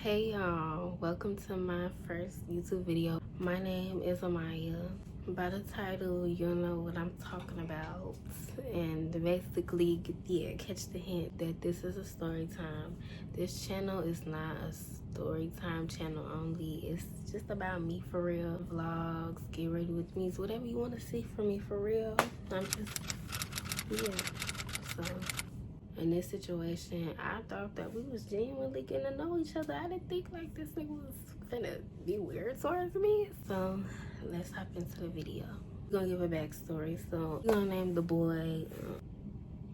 Hey y'all, welcome to my first YouTube video. My name is Amaya. By the title, you'll know what I'm talking about. And basically, catch the hint that this is a story time. This channel is not a story time channel only. It's just about me for real. Vlogs, get ready with me, whatever you want to see from me for real. I'm just, so in this situation, I thought that we was genuinely getting to know each other. I didn't think like this nigga was gonna be weird towards me. So let's hop into the video. We're gonna give a backstory. So we're gonna name the boy,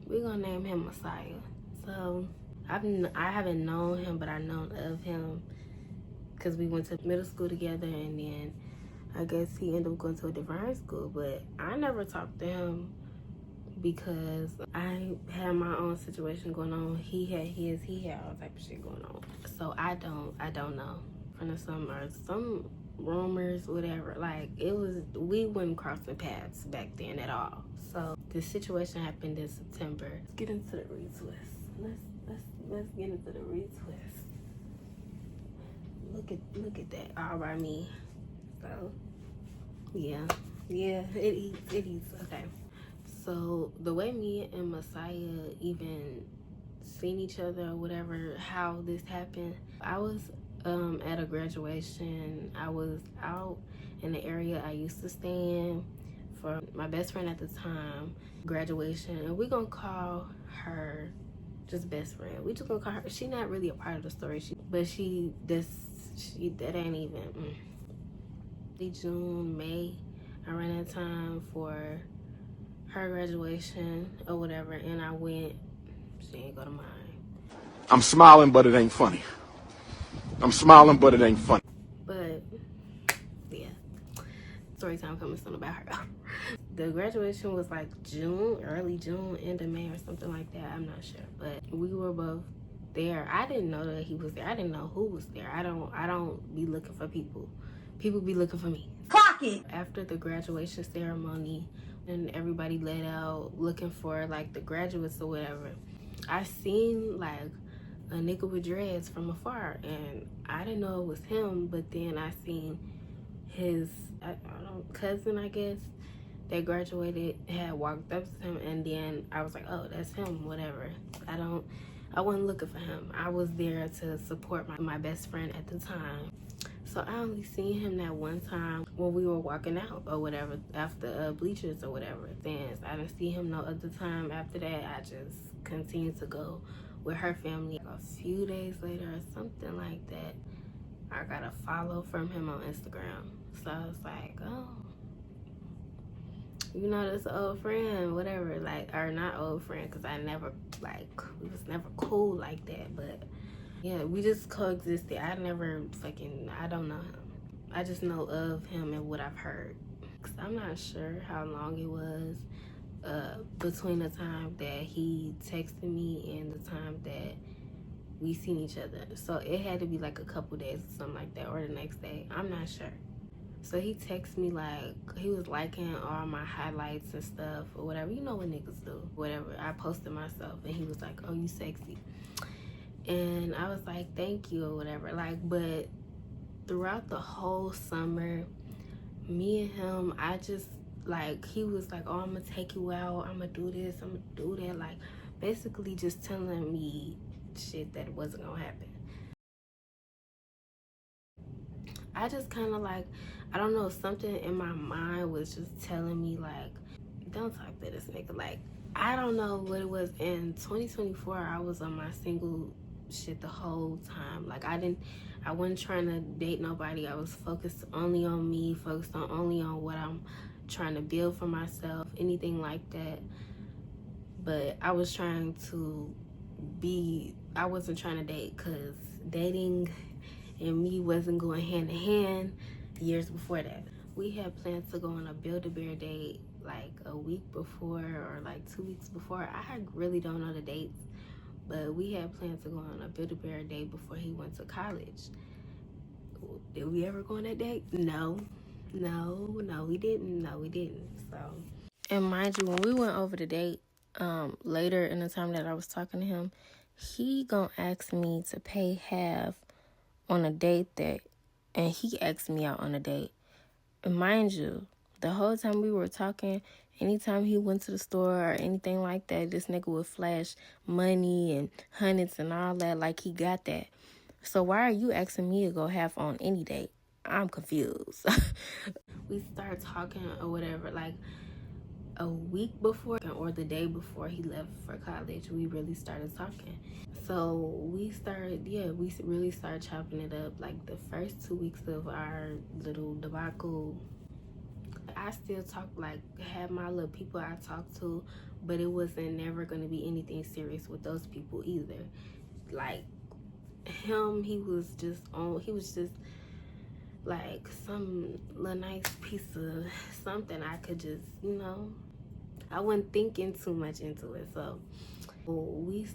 we're gonna name him Messiah. So I haven't known him, but I known of him because we went to middle school together, and then I guess he ended up going to a different high school, but I never talked to him because I had my own situation going on. He had his, he had all type of shit going on. So I don't know. From some rumors, whatever. Like we wouldn't cross the paths back then at all. So the situation happened in September. Let's get into the retwist. Let's get into the retwist. Look at that all by me. So yeah, it eats. Okay. So the way me and Messiah even seen each other or whatever, how this happened, I was at a graduation. I was out in the area I used to stay in for my best friend at the time, graduation, and we're gonna call her just best friend. We just gonna call her, she not really a part of the story, that ain't even June, May, around that time for her graduation or whatever, and I went. She ain't go to mine. I'm smiling, but it ain't funny. I'm smiling, but it ain't funny. But yeah, story time coming soon about her. The graduation was like June, early June, end of May or something like that. I'm not sure, but we were both there. I didn't know that he was there. I didn't know who was there. I don't be looking for people. People be looking for me. Clock it. After the graduation ceremony, and everybody let out looking for like the graduates or whatever, I seen like a nigga with dreads from afar, and I didn't know it was him. But then I seen his cousin, I guess, that graduated, had walked up to him, and then I was like, oh, that's him, whatever. I wasn't looking for him. I was there to support my best friend at the time. So I only seen him that one time when we were walking out or whatever, after bleachers or whatever. Then I didn't see him no other time after that. I just continued to go with her family. A few days later or something like that, I got a follow from him on Instagram. So I was like, oh, you know, this old friend, whatever. Like, or not old friend, because we was never cool like that, but yeah, we just coexisted. I don't know him. I just know of him and what I've heard. Cause I'm not sure how long it was between the time that he texted me and the time that we seen each other. So it had to be like a couple days or something like that, or the next day. I'm not sure. So he texted me, like, he was liking all my highlights and stuff or whatever. You know what niggas do. Whatever. I posted myself and he was like, oh, you sexy. And I was like, thank you or whatever. Like, but throughout the whole summer, me and him, I just, like, he was like, oh, I'm gonna take you out, I'm gonna do this, I'm gonna do that. Like, basically just telling me shit that wasn't gonna happen. I just kind of like, I don't know, something in my mind was just telling me like, don't talk to this nigga. Like, I don't know what it was. In 2024, I was on my single shit the whole time. Like, I wasn't trying to date nobody. I was focused only on me, focused on only on what I'm trying to build for myself, anything like that. But I was trying to I wasn't trying to date, because dating and me wasn't going hand in hand years before that. We had plans to go on a Build-A-Bear date like a week before or like 2 weeks before. I really don't know the dates, but we had plans to go on a Build-A-Bear date before he went to college. Did we ever go on that date? No, we didn't. So, and mind you, when we went over the date, later in the time that I was talking to him, he gonna ask me to pay half on a date and he asked me out on a date. And mind you, the whole time we were talking, anytime he went to the store or anything like that, this nigga would flash money and hundreds and all that like he got that. So why are you asking me to go half on any date? I'm confused. We started talking or whatever, like a week before or the day before he left for college, we really started talking. So we really started chopping it up. Like the first 2 weeks of our little debacle, I still talk, like, have my little people I talk to, but it wasn't never going to be anything serious with those people either. Like him, he was just like some little nice piece of something I could just, I wasn't thinking too much into it. So we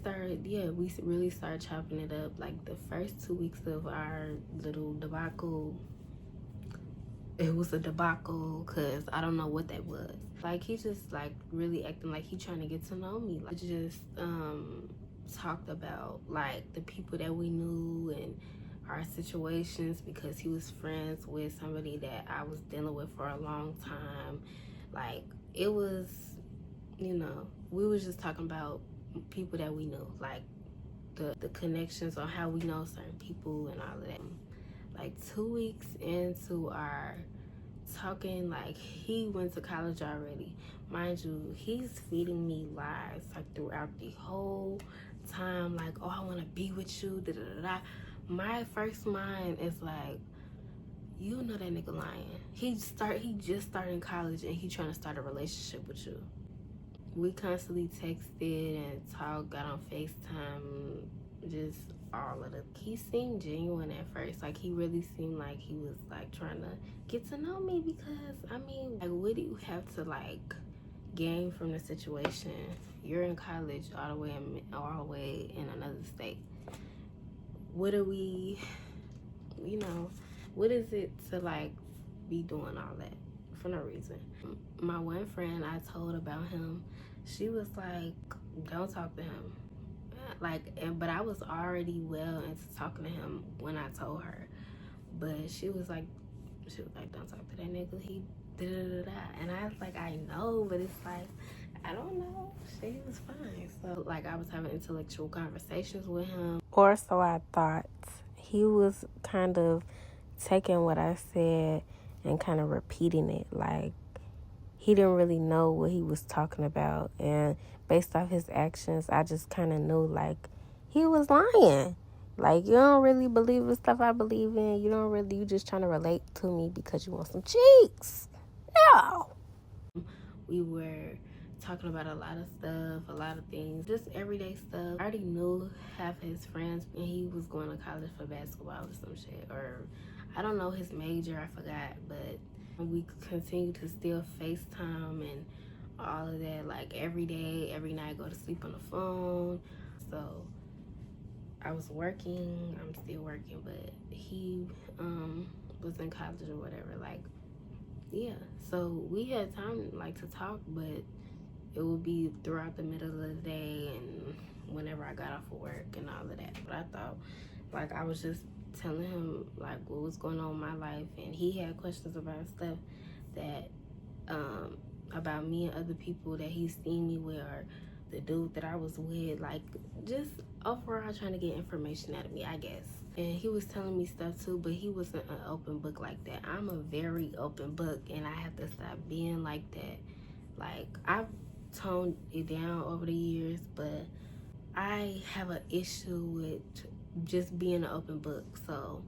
really started chopping it up. Like the first 2 weeks of our little debacle, it was a debacle because I don't know what that was. Like he just like really acting like he trying to get to know me. Like just talked about like the people that we knew and our situations, because he was friends with somebody that I was dealing with for a long time. Like it was, we was just talking about people that we knew, like the connections on how we know certain people and all of that. Like 2 weeks into our talking, like he went to college already. Mind you, he's feeding me lies like throughout the whole time, like, oh, I want to be with you, da da da. My first mind is like, you know that nigga lying. He just started in college and he trying to start a relationship with you. We constantly texted and talked, got on FaceTime, just all of it. He seemed genuine at first. Like he really seemed like he was like trying to get to know me, because I mean, like, what do you have to like gain from the situation? You're in college all the way in another state. What are we, what is it to like be doing all that for no reason? My one friend I told about him, she was like, don't talk to him. But I was already well into talking to him when I told her. But she was like, don't talk to that nigga. He da da da da. And I was like, I know, but it's like, I don't know. She was fine. So like I was having intellectual conversations with him. Or so I thought. He was kind of taking what I said and kind of repeating it. Like he didn't really know what he was talking about, and based off his actions, I just kind of knew like he was lying. Like, you don't really believe the stuff I believe in. You just trying to relate to me because you want some cheeks. No. We were talking about a lot of stuff, a lot of things, just everyday stuff. I already knew half his friends, and he was going to college for basketball or some shit, or I don't know his major, I forgot, but we continue to still FaceTime and all of that, like every day, every night, go to sleep on the phone. So I was working, I'm still working, but he was in college or whatever. Like, yeah, so we had time like to talk, but it would be throughout the middle of the day and whenever I got off of work and all of that. But I thought, like, I was just telling him like what was going on in my life, and he had questions about stuff that about me and other people that he's seen me with, or the dude that I was with, like just overall trying to get information out of me, I guess. And he was telling me stuff too, but he wasn't an open book like that. I'm a very open book, and I have to stop being like that. Like, I've toned it down over the years, but I have an issue with just being an open book. So,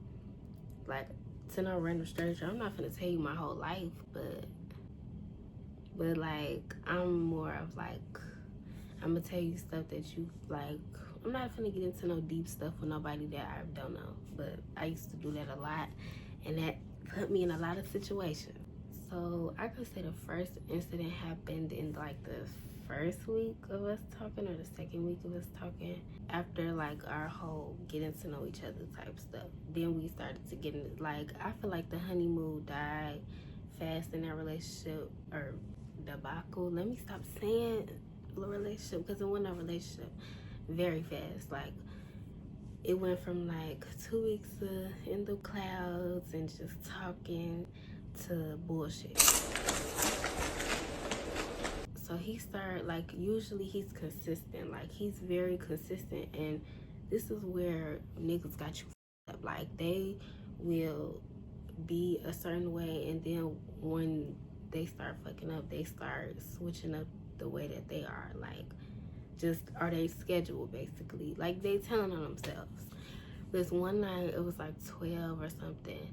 like, to no random stranger, I'm not gonna tell you my whole life, but like, I'm more of like, I'm gonna tell you stuff that you like. I'm not gonna get into no deep stuff with nobody that I don't know, but I used to do that a lot, and that put me in a lot of situations. So I could say the first incident happened in like the first week of us talking, or the second week of us talking, after like our whole getting to know each other type stuff. Then we started to get into, like, I feel like the honeymoon died fast in that relationship, or debacle. Let me stop saying relationship, because it wasn't a relationship. Very fast. Like, it went from like 2 weeks in the clouds and just talking to bullshit. So he started, like, usually he's consistent. Like, he's very consistent. And this is where niggas got you up. Like, they will be a certain way, and then when they start fucking up, they start switching up the way that they are. Like, just, are they scheduled, basically. Like, they telling on themselves. This one night, it was like 12 or something,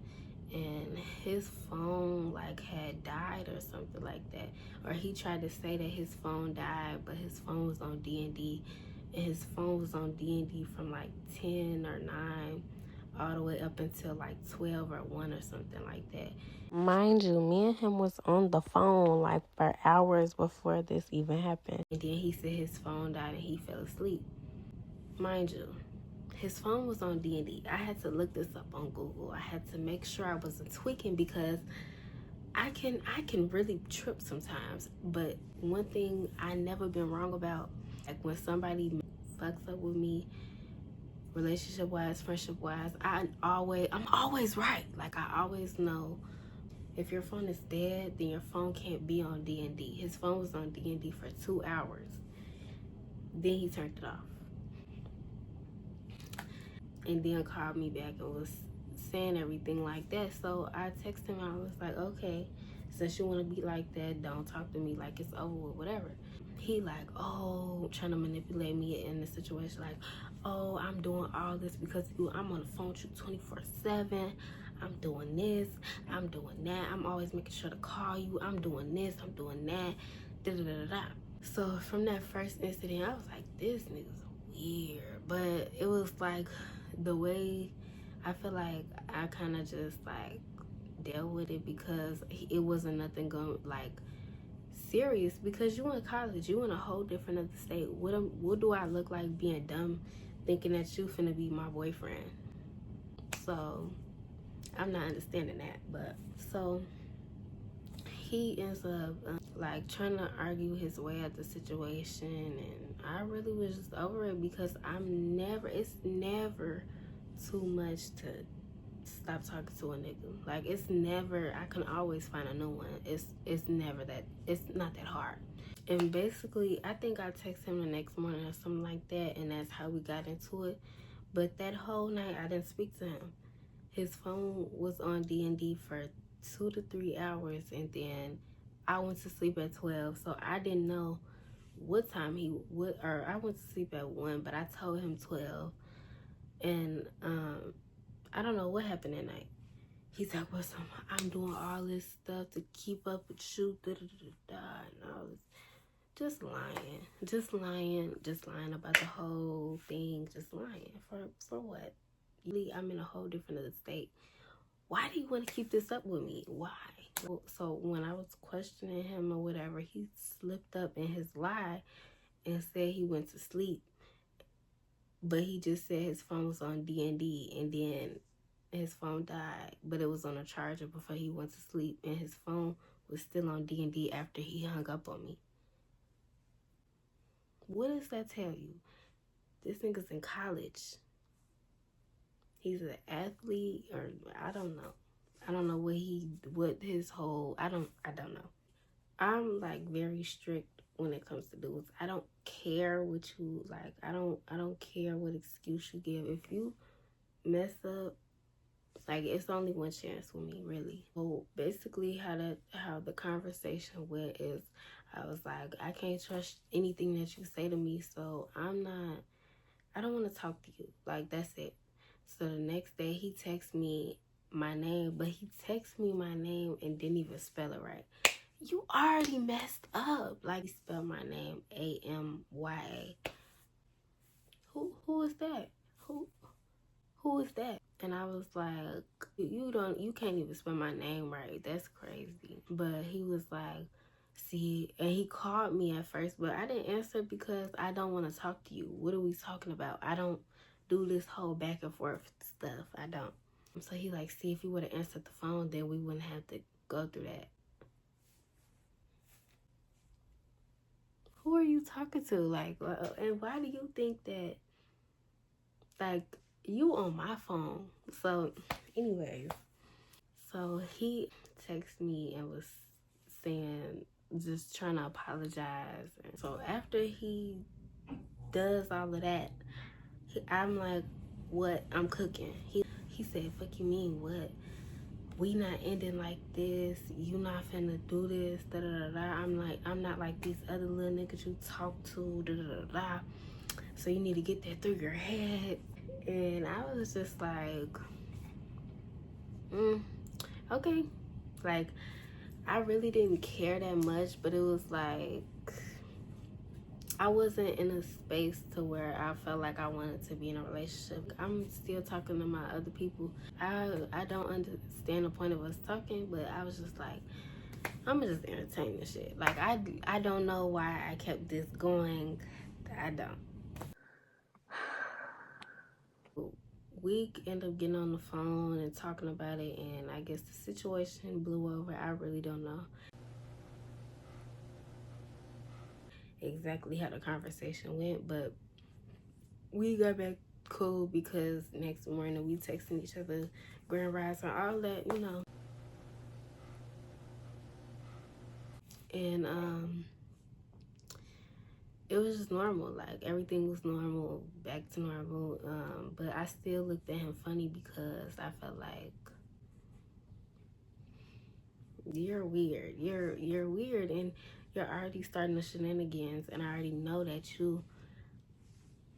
and his phone like had died or something like that, or he tried to say that his phone died, but his phone was on D&D, and his phone was on D&D from like 10 or 9 all the way up until like 12 or 1 or something like that. Mind you, me and him was on the phone like for hours before this even happened, and then he said his phone died and he fell asleep. Mind you, his phone was on D&D. I had to look this up on Google. I had to make sure I wasn't tweaking, because I can really trip sometimes. But one thing I never been wrong about, like when somebody fucks up with me, relationship wise, friendship wise, I'm always right. Like, I always know if your phone is dead, then your phone can't be on D&D. His phone was on D&D for 2 hours. Then he turned it off. And then called me back and was saying everything like that. So I texted him. I was like, okay, since you want to be like that, don't talk to me like it's over with, whatever. He like, oh, trying to manipulate me in the situation. Like, oh, I'm doing all this because of you. I'm on the phone with you 24/7. I'm doing this. I'm doing that. I'm always making sure to call you. I'm doing this. I'm doing that. Da da da da. So from that first incident, I was like, this nigga's weird. But it was like the way I feel like I kind of just like dealt with it, because it wasn't nothing going like serious, because you in college, you in a whole different other state. What do I look like being dumb thinking that you finna be my boyfriend? So I'm not understanding that. But so he ends up like trying to argue his way out the situation, and I really was just over it, because it's never too much to stop talking to a nigga. Like, it's never, I can always find a new one. It's never that, it's not that hard. And basically, I think I texted him the next morning or something like that, and that's how we got into it. But that whole night, I didn't speak to him. His phone was on D&D for 2 to 3 hours, and then I went to sleep at 12, so I didn't know what time he would, or I went to sleep at 1, but I told him 12, and I don't know what happened that night. He's like, well, I'm doing all this stuff to keep up with you, da da da da, and all this. Just lying about the whole thing, just lying. For what? I'm in a whole different other state. Why do you want to keep this up with me? Why? So when I was questioning him or whatever, he slipped up in his lie and said he went to sleep. But he just said his phone was on D&D, and then his phone died, but it was on a charger before he went to sleep, and his phone was still on D&D after he hung up on me. What does that tell you? This nigga's in college. He's an athlete, or I don't know. I don't know what his whole, I don't know. I'm like very strict when it comes to dudes. I don't care what you like. I don't care what excuse you give. If you mess up, like, it's only one chance with me, really. So basically how the conversation went is, I was like, I can't trust anything that you say to me, so I don't want to talk to you. Like, that's it. So the next day he texts me my name, but he texts me my name and didn't even spell it right. You already messed up. Like, he spelled my name Amya. Who is that? Who is that? And I was like, you can't even spell my name right. That's crazy. But he was like, see, and he called me at first, but I didn't answer because I don't want to talk to you. What are we talking about? I don't do this whole back and forth stuff. I don't. So he like, see, if you would have answered the phone, then we wouldn't have to go through that. Who are you talking to? Like, and why do you think that, like, you on my phone. So anyways, so he texted me and was saying, just trying to apologize. And so after he does all of that, I'm like, what? I'm cooking. He said, fuck you mean what? We not ending like this. You not finna do this. Da da da da. I'm like, I'm not like these other little niggas you talk to. Da da da da. So you need to get that through your head. And I was just like, okay. Like, I really didn't care that much, but it was like, I wasn't in a space to where I felt like I wanted to be in a relationship. I'm still talking to my other people. I don't understand the point of us talking, but I was just like, I'm gonna just entertain this shit. Like, I don't know why I kept this going. I don't. We end up getting on the phone and talking about it, and I guess the situation blew over. I really don't know exactly how the conversation went, but we got back cool because next morning we texting each other grand rise and all that, you know. And it was just normal. Like, everything was normal, back to normal. But I still looked at him funny because I felt like, you're weird. You're weird, and you're already starting the shenanigans, and I already know that you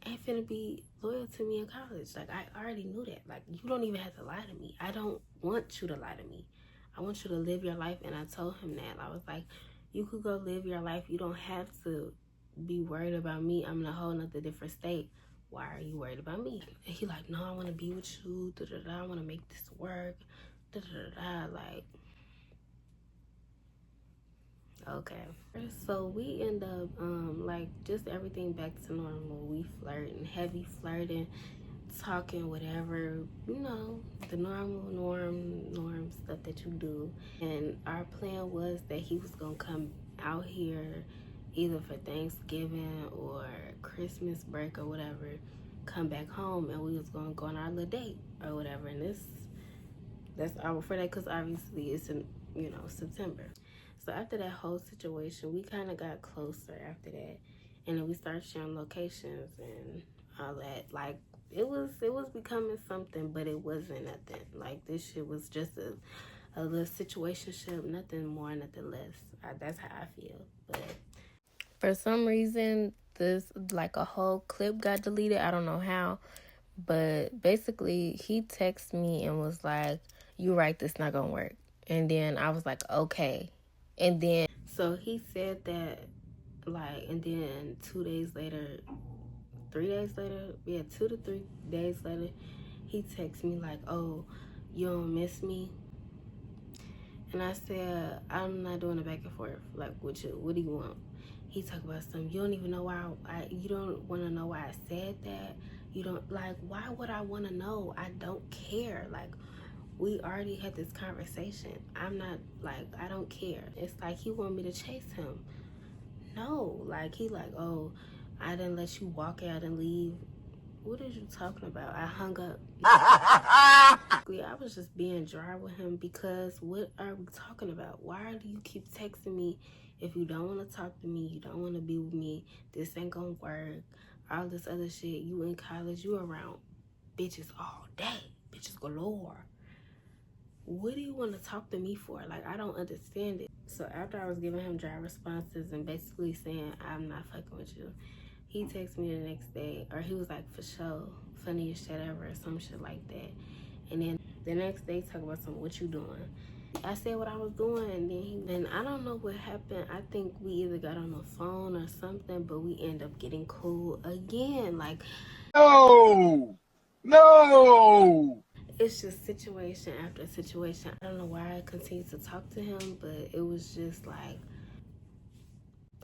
ain't finna be loyal to me in college. Like, I already knew that. Like, you don't even have to lie to me. I don't want you to lie to me. I want you to live your life. And I told him that. I was like, you could go live your life. You don't have to be worried about me. I'm in a whole nother different state. Why are you worried about me? And he like, no, I want to be with you. Da, da, da. I want to make this work. Da, da, da, da. Like, okay. So we end up, like, just everything back to normal. We flirting, heavy flirting, talking, whatever, you know, the norm stuff that you do. And our plan was that he was gonna come out here either for Thanksgiving or Christmas break or whatever, come back home, and we was gonna go on our little date or whatever. And that's our for that, because obviously it's in, you know, September. So after that whole situation, we kind of got closer after that, and then we started sharing locations and all that. Like, it was becoming something, but it wasn't nothing. Like, this shit was just a little situationship, nothing more, nothing less. That's how I feel. But for some reason, this, like, a whole clip got deleted. I don't know how, but basically he texted me and was like, "You right, this not gonna work." And then I was like, okay. And then so he said that, like, and then 2 days later, 3 days later, yeah, 2 to 3 days later, he texts me like, "Oh, you don't miss me?" And I said, "I'm not doing a back and forth like with you. What do you want?" He talked about something. You don't even know why you don't want to know why I said that. You don't, like, why would I want to know? I don't care. Like, we already had this conversation. I'm not, like, I don't care. It's like he want me to chase him. No, like, he like, "Oh, I didn't let you walk out and leave." What are you talking about? I hung up. I was just being dry with him because what are we talking about? Why do you keep texting me if you don't want to talk to me? You don't want to be with me. This ain't gonna work. All this other shit. You in college. You around bitches all day. Bitches galore. What do you want to talk to me for? Like, I don't understand it. So after I was giving him dry responses and basically saying, "I'm not fucking with you," he texted me the next day, or he was like, "For sure, funniest shit ever," or some shit like that. And then the next day, talk about some, "What you doing?" I said what I was doing, and then I don't know what happened. I think we either got on the phone or something, but we end up getting cool again. Like, No, no. it's just situation after situation. I don't know why I continued to talk to him, but it was just like,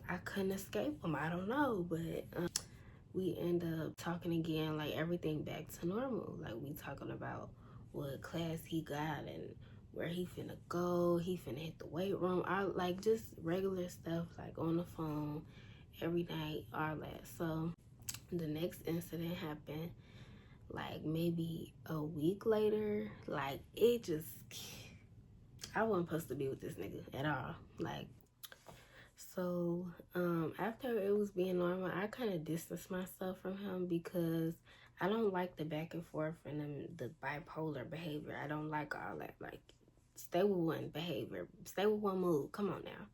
I couldn't escape him. I don't know, but we end up talking again, like, everything back to normal. Like, we talking about what class he got and where he finna go. He finna hit the weight room. I like just regular stuff, like on the phone every night, all that. So the next incident happened. like maybe a week later, like it just, I wasn't supposed to be with this nigga at all. Like, so after it was being normal, I kind of distanced myself from him because I don't like the back and forth and the bipolar behavior. I don't like all that. Like, stay with one behavior, stay with one mood. Come on now.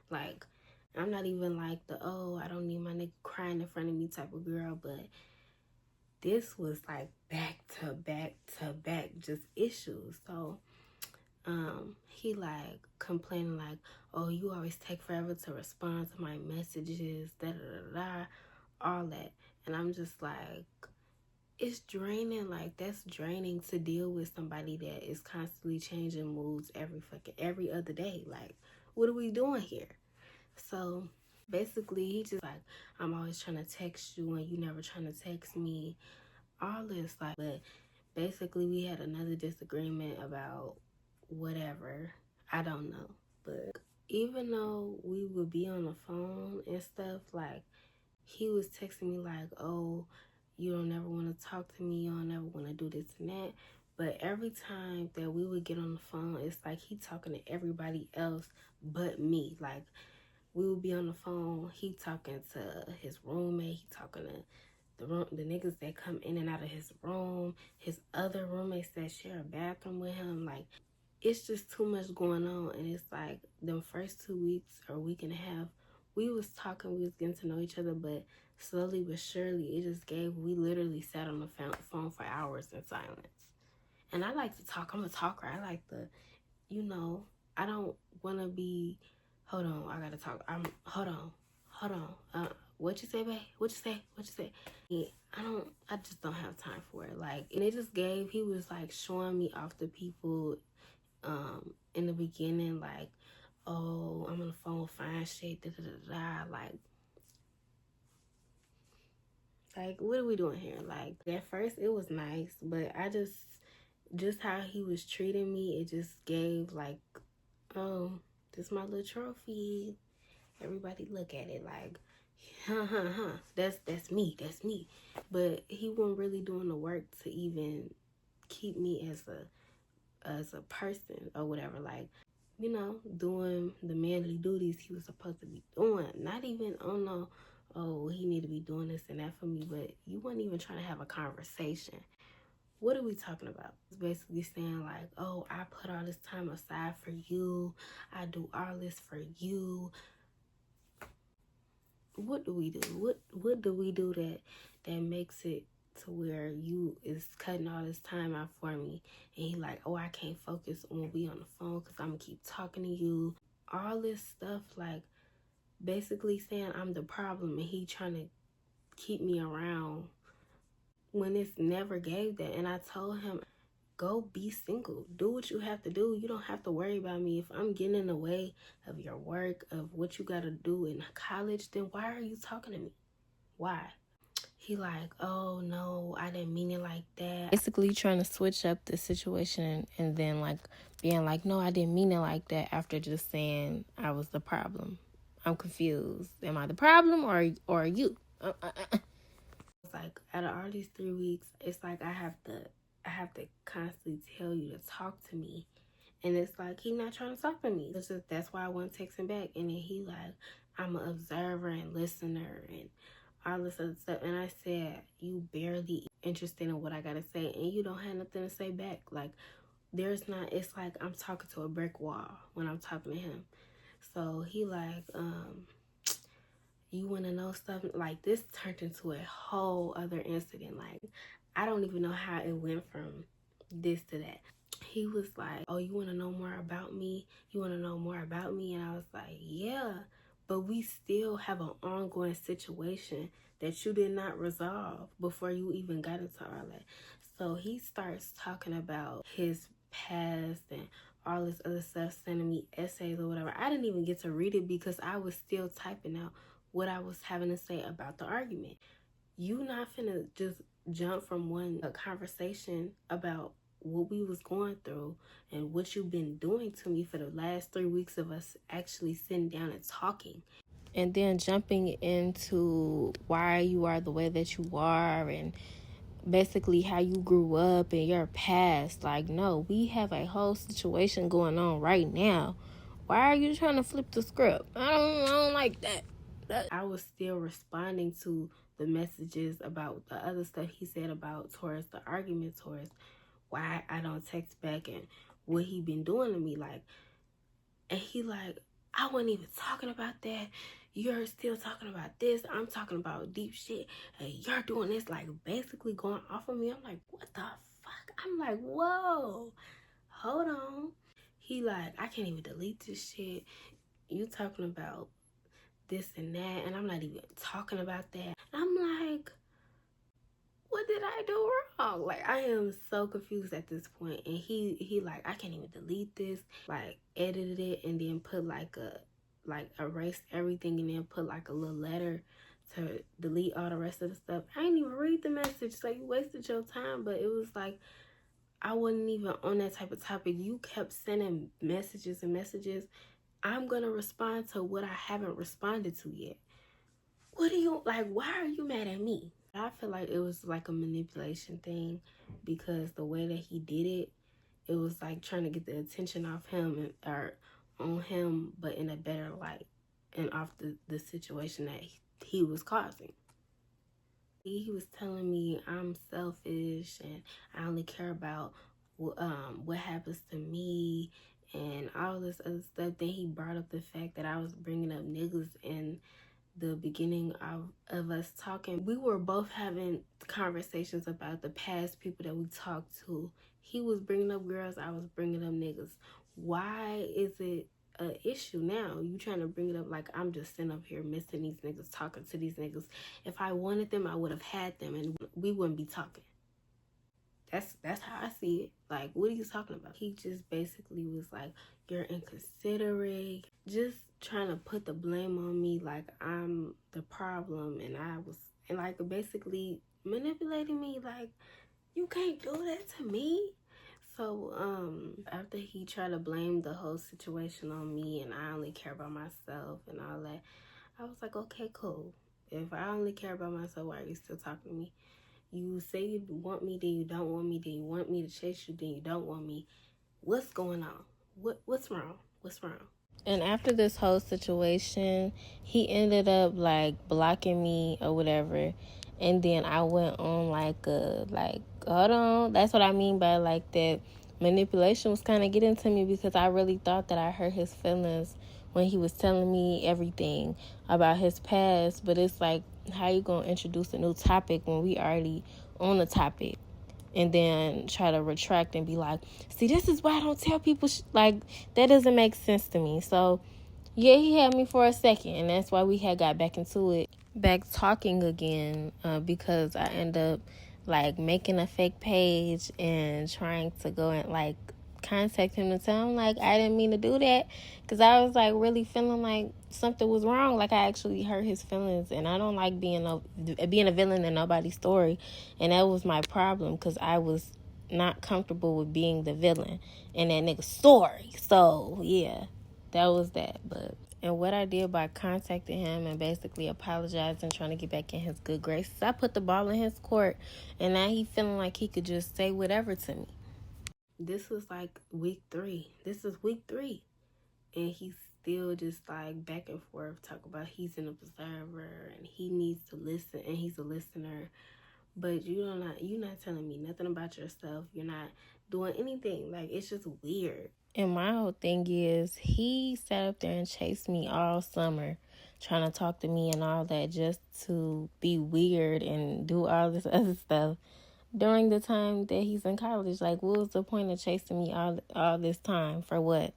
Like, I'm not even like the, oh, I don't need my nigga crying in front of me type of girl, but this was like back to back to back just issues. So he like complaining like, oh, you always take forever to respond to my messages, da da da da, all that. And I'm just like, it's draining. Like, that's draining to deal with somebody that is constantly changing moods every other day. Like, what are we doing here? So basically he just like, I'm always trying to text you and you never trying to text me, all this. Like, but basically we had another disagreement about whatever, I don't know. But even though we would be on the phone and stuff, like, he was texting me like, oh, you don't ever want to talk to me, you don't ever want to do this and that. But every time that we would get on the phone, it's like he talking to everybody else but me. Like, we would be on the phone, he talking to his roommate, he talking to the niggas that come in and out of his room, his other roommates that share a bathroom with him. Like, it's just too much going on. And it's like, them first 2 weeks or week and a half, we was talking, we was getting to know each other, but slowly but surely it just we literally sat on the phone for hours in silence. And I like to talk, I'm a talker, I like to, I don't want to be, hold on, I gotta talk, hold on, what you say, babe? What you say? Yeah, I just don't have time for it. Like, and it just he was like showing me off the people in the beginning, like, oh, I'm on the phone with fine shit, da da da da. Like, what are we doing here? Like, at first it was nice, but I just how he was treating me, it just gave like, oh, this is my little trophy. Everybody look at it like, that's me. But he wasn't really doing the work to even keep me as a person or whatever. Like, doing the manly duties he was supposed to be doing. Not even, oh no, oh, he need to be doing this and that for me. But you weren't even trying to have a conversation. What are we talking about? It's basically saying like, oh, I put all this time aside for you. I do all this for you. What do we do? What do we do that makes it to where you is cutting all this time out for me? And he like, oh, I can't focus when we on the phone because I'm gonna keep talking to you. All this stuff, like, basically saying I'm the problem and he trying to keep me around when it's never gave that. And I told him, go be single. Do what you have to do. You don't have to worry about me. If I'm getting in the way of your work, of what you got to do in college, then why are you talking to me? Why? He like, oh, no, I didn't mean it like that. Basically trying to switch up the situation and then like being like, no, I didn't mean it like that after just saying I was the problem. I'm confused. Am I the problem or are you? It's like, out of all these 3 weeks, it's like I have to constantly tell you to talk to me. And it's like, he not trying to talk to me. It's just, that's why I wasn't texting back. And then he like, I'm an observer and listener and all this other stuff. And I said, you barely interested in what I gotta say and you don't have nothing to say back. Like, it's like I'm talking to a brick wall when I'm talking to him. So he like, you want to know stuff? Like, this turned into a whole other incident. Like, I don't even know how it went from this to that. He was like, oh, you want to know more about me? You want to know more about me? And I was like, yeah, but we still have an ongoing situation that you did not resolve before you even got into all that. So he starts talking about his past and all this other stuff, sending me essays or whatever. I didn't even get to read it because I was still typing out what I was having to say about the argument. You not finna just jump from one conversation about what we was going through and what you've been doing to me for the last 3 weeks of us actually sitting down and talking. And then jumping into why you are the way that you are and basically how you grew up and your past. Like, no, we have a whole situation going on right now. Why are you trying to flip the script? I don't like that. I was still responding to the messages about the other stuff he said about towards the argument, towards why I don't text back and what he been doing to me. Like, and he like, I wasn't even talking about that. You're still talking about this. I'm talking about deep shit. And you're doing this, like, basically going off of me. I'm like, what the fuck? I'm like, whoa, hold on. He like, I can't even delete this shit. You talking about this and that, and I'm not even talking about that. I'm like, what did I do wrong? Like, I am so confused at this point. And he like, I can't even delete this. Like, edited it and then put like erased everything and then put like a little letter to delete all the rest of the stuff. I didn't even read the message, so you wasted your time. But it was like, I wasn't even on that type of topic. You kept sending messages and messages. I'm gonna respond to what I haven't responded to yet. What do you like? Why are you mad at me? I feel like it was like a manipulation thing, because the way that he did it, it was like trying to get the attention off him or on him, but in a better light, and off the situation that he was causing. He was telling me I'm selfish and I only care about what happens to me and all this other stuff. Then he brought up the fact that I was bringing up niggas in the beginning of us talking. We were both having conversations about the past people that we talked to. He was bringing up girls, I was bringing up niggas. Why is it an issue now? You trying to bring it up like I'm just sitting up here missing these niggas, talking to these niggas. If I wanted them, I would have had them and we wouldn't be talking. That's how I see it. Like, what are you talking about? He just basically was like, you're inconsiderate, just trying to put the blame on me like I'm the problem, and I was, and like basically manipulating me. Like, you can't do that to me. So after he tried to blame the whole situation on me and I only care about myself and all that, I was like, okay, cool. If I only care about myself, why are you still talking to me? You say you want me, then you don't want me, then you want me to chase you, then you don't want me. What's going on? What's wrong? What's wrong? And after this whole situation, he ended up like blocking me or whatever. And then I went on hold on. That's what I mean by like that manipulation was kind of getting to me, because I really thought that I hurt his feelings when he was telling me everything about his past. But it's like, how you gonna introduce a new topic when we already on the topic? And then try to retract and be like, see, this is why I don't tell people like, that doesn't make sense to me. So yeah, he had me for a second, and that's why we had got back into it, back talking again, because I end up like making a fake page and trying to go and like contact him and tell him like I didn't mean to do that, because I was like really feeling like something was wrong, like I actually hurt his feelings, and I don't like being a villain in nobody's story, and that was my problem, because I was not comfortable with being the villain in that nigga's story. So yeah, that was that. But and what I did by contacting him and basically apologizing, trying to get back in his good graces, I put the ball in his court, and now he feeling like he could just say whatever to me. This was like week 3. This is week 3. And he's still just like back and forth, talk about he's an observer and he needs to listen and he's a listener. But you're not telling me nothing about yourself. You're not doing anything. Like, it's just weird. And my whole thing is, he sat up there and chased me all summer, trying to talk to me and all that, just to be weird and do all this other stuff during the time that he's in college. Like, what was the point of chasing me all this time? For what?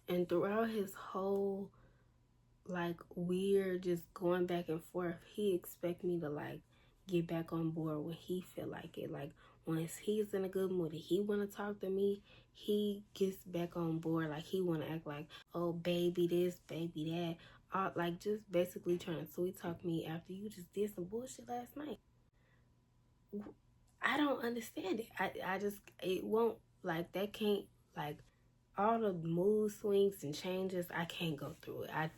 And throughout his whole like weird just going back and forth, he expect me to like get back on board when he feel like it. Like, once he's in a good mood and he want to talk to me, he gets back on board. Like, he want to act like, oh, baby this, baby that, all, like just basically trying to sweet talk me after you just did some bullshit last night. I don't understand it. I just, it won't, like, that can't, like, all the mood swings and changes, I can't go through it. I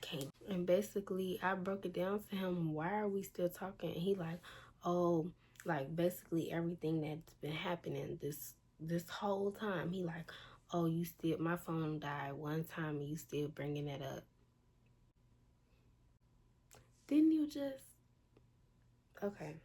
can't. And basically, I broke it down to him. Why are we still talking? And he like, oh, Like basically everything that's been happening this whole time. He like, oh, you still, my phone died one time and you still bringing that up. Didn't you just? Okay.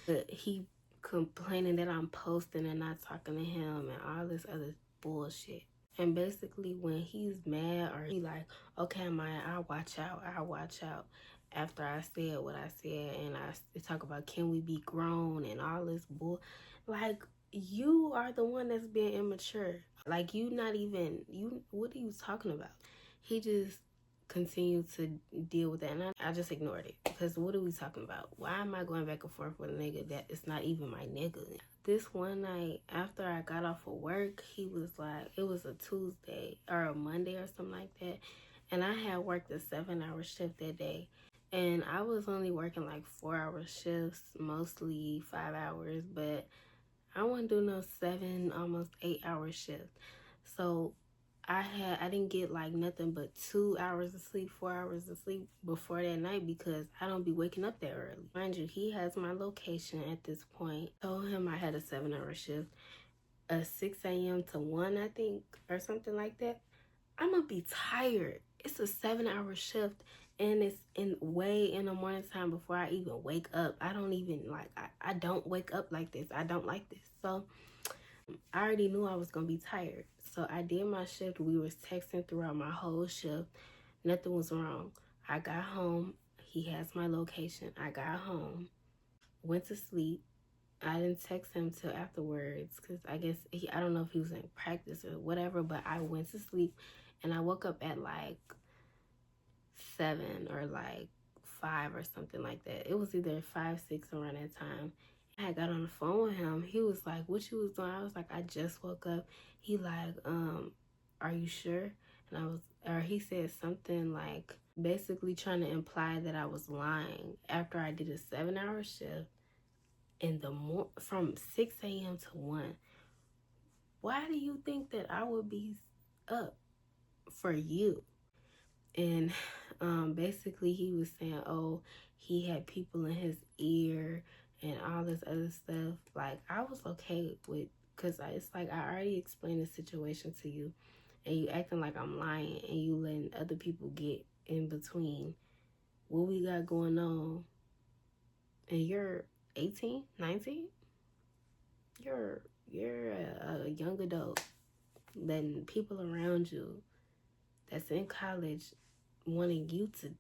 But he complaining that I'm posting and not talking to him and all this other bullshit. And basically when he's mad or he like, okay, Maya, I'll watch out. After I said what I said and I talk about can we be grown and all this bull. Like, you are the one that's being immature. Like, you not even, you, what are you talking about? He just continued to deal with that and I just ignored it. Because what are we talking about? Why am I going back and forth with a nigga that is not even my nigga? This one night after I got off of work, he was like, it was a Tuesday or a Monday or something like that. And I had worked a 7-hour shift that day. And I was only working like 4-hour shifts, mostly 5 hours, but I wasn't doing no 7, almost 8-hour shift. So I didn't get like nothing but 2 hours of sleep, 4 hours of sleep before that night because I don't be waking up that early. Mind you, he has my location at this point. Told him I had a 7-hour shift, a 6 a.m. to 1, I think, or something like that. I'm gonna be tired. It's a 7-hour shift and it's way in the morning time before I even wake up. I don't even like, I don't wake up like this. I don't like this. So I already knew I was gonna be tired. So I did my shift. We was texting throughout my whole shift. Nothing was wrong. I got home. He has my location. I got home. Went to sleep. I didn't text him till afterwards because I guess I don't know if he was in practice or whatever, but I went to sleep and I woke up at like 7 or like 5 or something like that. It was either 5, 6 around that time. I got on the phone with him. He was like, what you was doing? I was like, I just woke up. He like, are you sure? And he said something like basically trying to imply that I was lying after I did a 7-hour shift in the from 6 a.m. to 1. Why do you think that I would be up for you? And basically he was saying, oh, he had people in his ear and all this other stuff. Like, I was okay with, because it's like I already explained the situation to you and you acting like I'm lying and you letting other people get in between what we got going on. And you're 18, 19? You're a young adult letting people around you that's in college wanting you to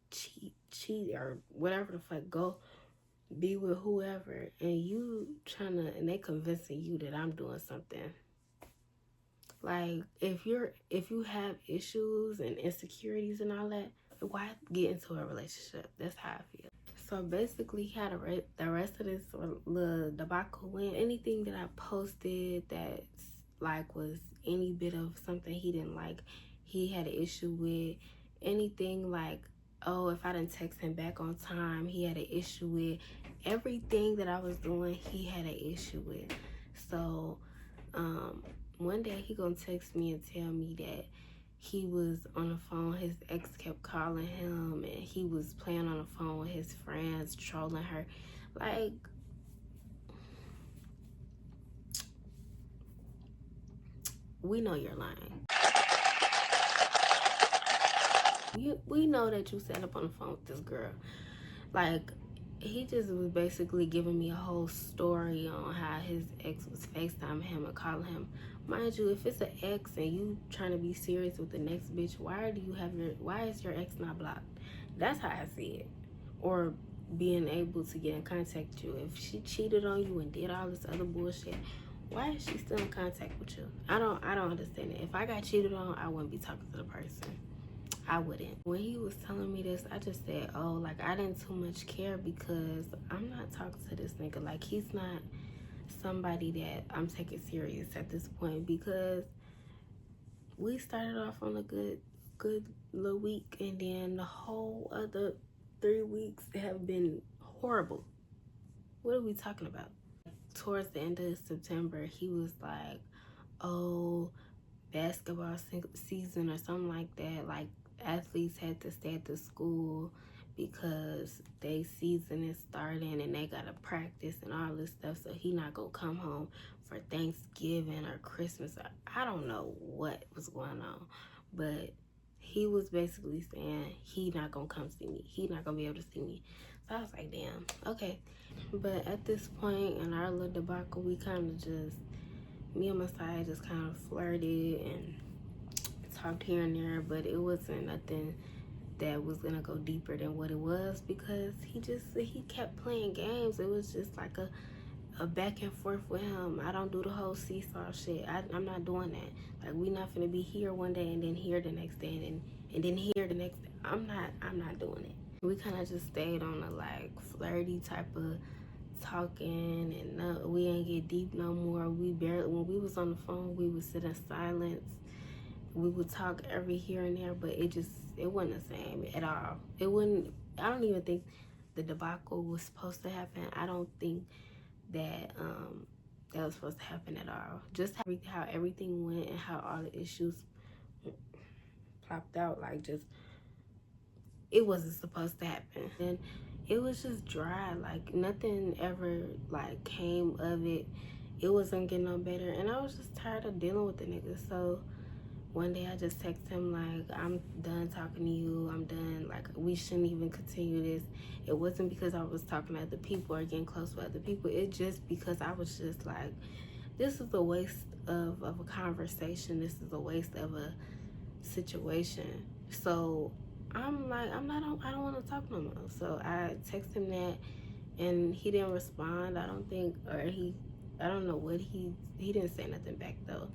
cheat or whatever the fuck, go be with whoever, and you and they convincing you that I'm doing something. Like, if you have issues and insecurities and all that, why get into a relationship? That's how I feel. So basically, he had the rest of this little debacle went. Anything that I posted that like was any bit of something he didn't like, he had an issue with. Anything like, oh, if I didn't text him back on time, he had an issue with. Everything that I was doing, he had an issue with. So one day he gonna text me and tell me that he was on the phone, his ex kept calling him and he was playing on the phone with his friends, trolling her. Like, we know you're lying. We know that you sat up on the phone with this girl. Like, he just was basically giving me a whole story on how his ex was FaceTiming him and calling him. Mind you, if it's an ex and you trying to be serious with the next bitch, why is your ex not blocked? That's how I see it. Or being able to get in contact with you. If she cheated on you and did all this other bullshit, why is she still in contact with you? I don't understand it. If I got cheated on, I wouldn't be talking to the person. I wouldn't. When he was telling me this, I just said, oh, like, I didn't too much care because I'm not talking to this nigga. Like, he's not somebody that I'm taking serious at this point because we started off on a good little week and then the whole other 3 weeks have been horrible. What are we talking about? Towards the end of September, he was like, oh, basketball season or something like that. Like, athletes had to stay at the school because they season is starting and they gotta practice and all this stuff. So he not gonna come home for Thanksgiving or Christmas. Or I don't know what was going on, but he was basically saying he not gonna come see me. He not gonna be able to see me. So I was like, damn, okay. But at this point in our little debacle, we kind of just, me and Messiah just kind of flirted and talked here and there, but it wasn't nothing that was gonna go deeper than what it was, because he kept playing games. It was just like a back and forth with him. I don't do the whole seesaw shit. I'm not doing that. Like, we not gonna be here one day and then here the next day and then here the next day. I'm not doing it. We kind of just stayed on a like flirty type of talking, and no, we ain't get deep no more. We barely, when we was on the phone, we would sit in silence. We would talk every here and there, but it wasn't the same at all. It wouldn't. I don't even think the debacle was supposed to happen. I don't think that that was supposed to happen at all. Just how everything went and how all the issues plopped out, like, just, it wasn't supposed to happen. And it was just dry. Like, nothing ever like came of it. It wasn't getting no better, and I was just tired of dealing with the nigga. So one day I just texted him like, I'm done talking to you. I'm done. Like, we shouldn't even continue this. It wasn't because I was talking to other people or getting close with other people. It just because I was just like, this is a waste of a conversation. This is a waste of a situation. So I'm like, I don't want to talk no more. So I texted him that, and he didn't respond. I don't know what he didn't say nothing back though.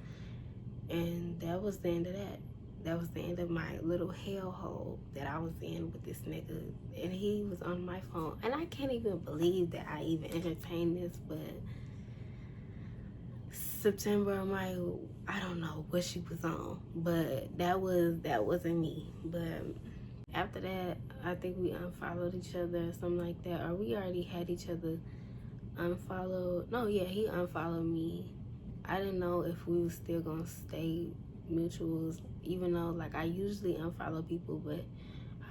And that was the end of that. That was the end of my little hellhole that I was in with this nigga. And he was on my phone. And I can't even believe that I even entertained this, but September, I don't know what she was on. But that wasn't me. But after that, I think we unfollowed each other or something like that. Or we already had each other unfollowed. No, yeah, he unfollowed me. I didn't know if we was still gonna stay mutuals, even though like I usually unfollow people, but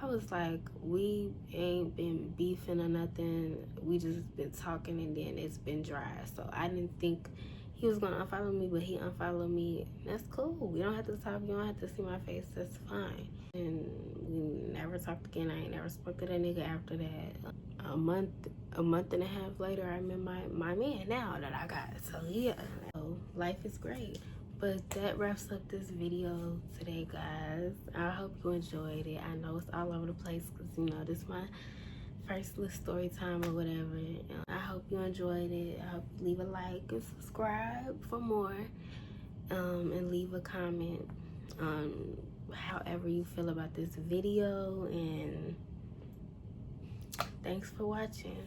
I was like, we ain't been beefing or nothing. We just been talking, and then it's been dry. So I didn't think he was gonna unfollow me, but he unfollowed me. That's cool. We don't have to talk. You don't have to see my face. That's fine. And we never talked again. I ain't never spoke to that nigga after that. A month and a half later, I met my man now that I got. So yeah, so life is great. But that wraps up this video today, guys. I hope you enjoyed it. I know it's all over the place because, you know, this is my first little story time or whatever. I hope you enjoyed it. I hope you leave a like and subscribe for more, and leave a comment on however you feel about this video. And thanks for watching.